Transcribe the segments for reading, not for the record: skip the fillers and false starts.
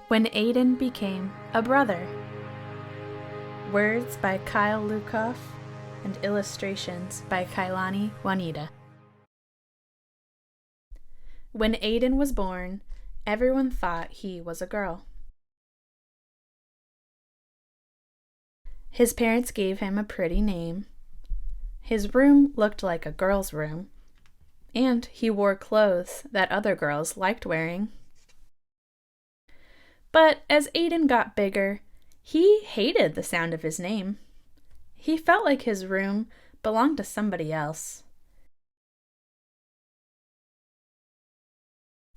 When Aidan Became a Brother. Words by Kyle Lukoff and illustrations by Kaylani, Juanita. When Aidan was born, everyone thought he was a girl. His parents gave him a pretty name. His room looked like a girl's room, and he wore clothes that other girls liked wearing. But as Aidan got bigger, he hated the sound of his name. He felt like his room belonged to somebody else.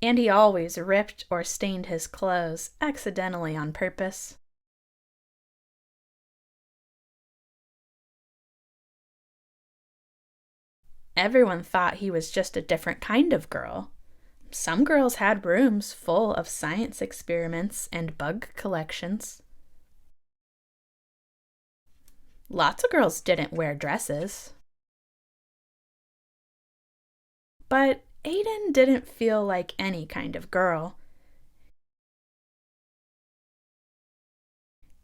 And he always ripped or stained his clothes accidentally on purpose. Everyone thought he was just a different kind of girl. Some girls had rooms full of science experiments and bug collections. Lots of girls didn't wear dresses. But Aidan didn't feel like any kind of girl.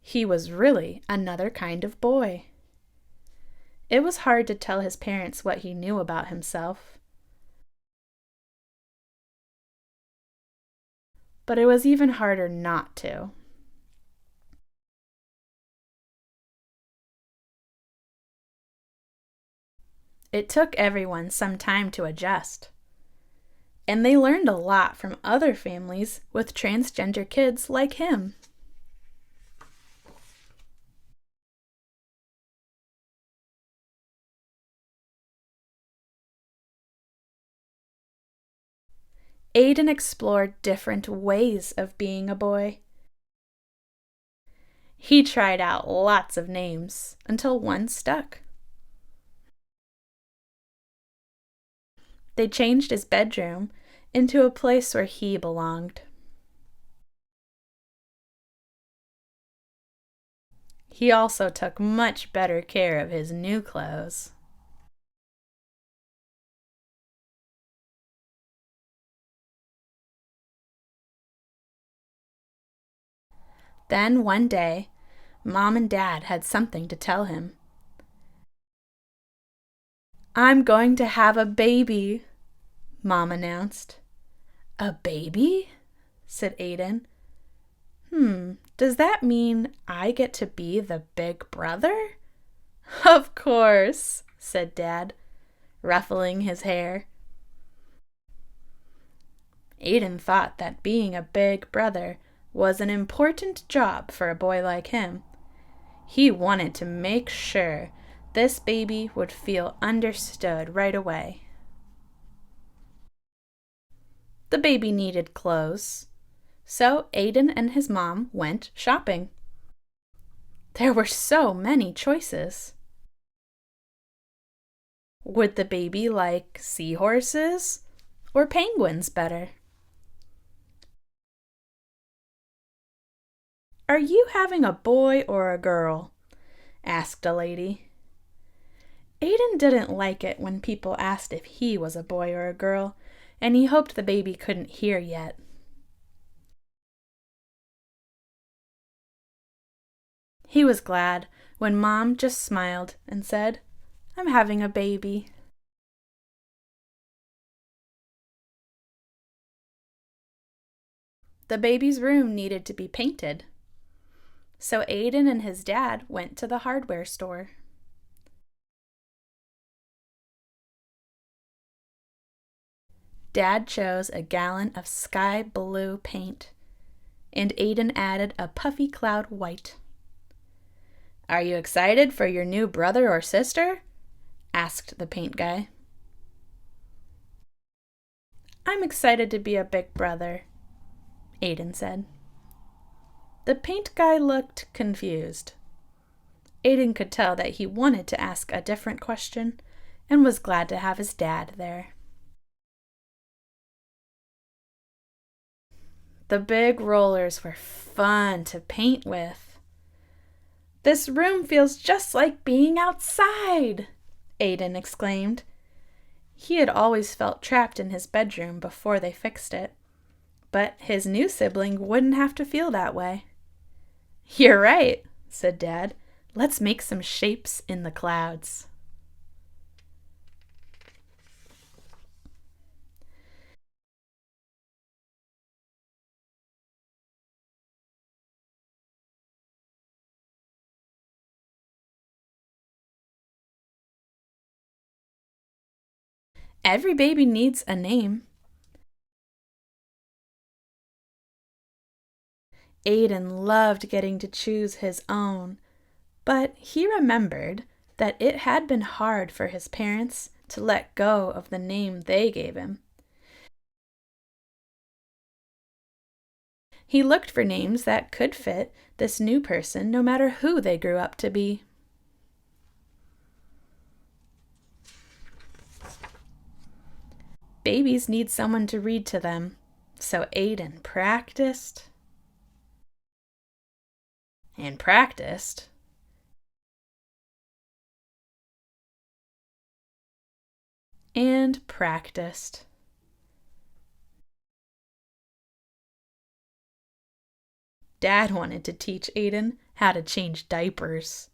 He was really another kind of boy. It was hard to tell his parents what he knew about himself. But it was even harder not to. It took everyone some time to adjust. And they learned a lot from other families with transgender kids like him. Aidan explored different ways of being a boy. He tried out lots of names until one stuck. They changed his bedroom into a place where he belonged. He also took much better care of his new clothes. Then one day, Mom and Dad had something to tell him. "I'm going to have a baby," Mom announced. "A baby?" said Aidan. Does that mean I get to be the big brother?" "Of course," said Dad, ruffling his hair. Aidan thought that being a big brother was an important job for a boy like him. He wanted to make sure this baby would feel understood right away. The baby needed clothes, so Aidan and his mom went shopping. There were so many choices. Would the baby like seahorses or penguins better? "Are you having a boy or a girl?" asked a lady. Aidan didn't like it when people asked if he was a boy or a girl, and he hoped the baby couldn't hear yet. He was glad when Mom just smiled and said, "I'm having a baby." The baby's room needed to be painted. So Aidan and his dad went to the hardware store. Dad chose a gallon of sky blue paint, and Aidan added a puffy cloud white. "Are you excited for your new brother or sister?" asked the paint guy. "I'm excited to be a big brother," Aidan said. The paint guy looked confused. Aidan could tell that he wanted to ask a different question and was glad to have his dad there. The big rollers were fun to paint with. "This room feels just like being outside," Aidan exclaimed. He had always felt trapped in his bedroom before they fixed it. But his new sibling wouldn't have to feel that way. "You're right," said Dad. "Let's make some shapes in the clouds." Every baby needs a name. Aidan loved getting to choose his own, but he remembered that it had been hard for his parents to let go of the name they gave him. He looked for names that could fit this new person no matter who they grew up to be. Babies need someone to read to them, so Aidan practiced and practiced and practiced. Dad wanted to teach Aidan how to change diapers.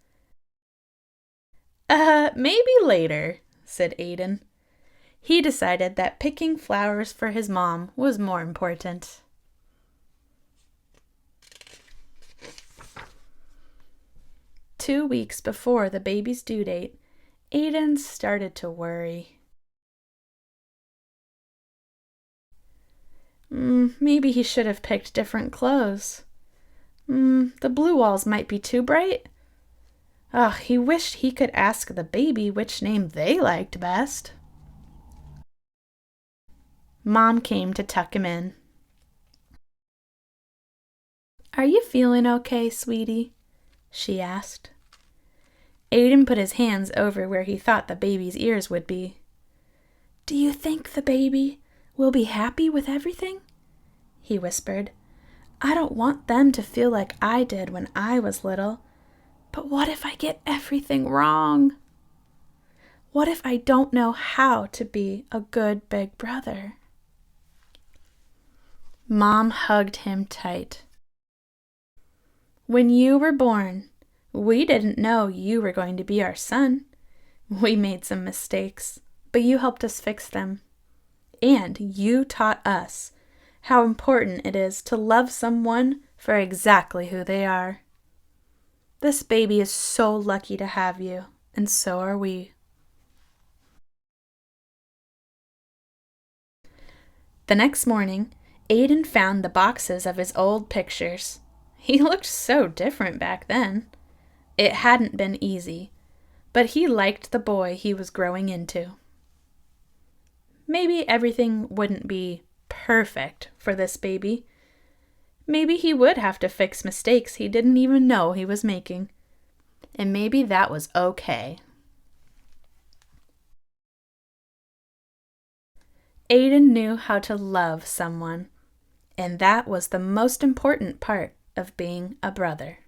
Maybe later," said Aidan. He decided that picking flowers for his mom was more important. Two weeks before the baby's due date, Aidan started to worry. Maybe he should have picked different clothes. The blue walls might be too bright. He wished he could ask the baby which name they liked best. Mom came to tuck him in. "Are you feeling okay, sweetie?" she asked. Aidan put his hands over where he thought the baby's ears would be. "Do you think the baby will be happy with everything?" he whispered. "I don't want them to feel like I did when I was little. But what if I get everything wrong? What if I don't know how to be a good big brother?" Mom hugged him tight. "When you were born, we didn't know you were going to be our son. We made some mistakes, but you helped us fix them. And you taught us how important it is to love someone for exactly who they are. This baby is so lucky to have you, and so are we." The next morning, Aidan found the boxes of his old pictures. He looked so different back then. It hadn't been easy, but he liked the boy he was growing into. Maybe everything wouldn't be perfect for this baby. Maybe he would have to fix mistakes he didn't even know he was making. And maybe that was okay. Aidan knew how to love someone, and that was the most important part of being a brother.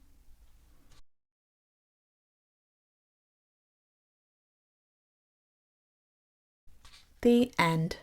The end.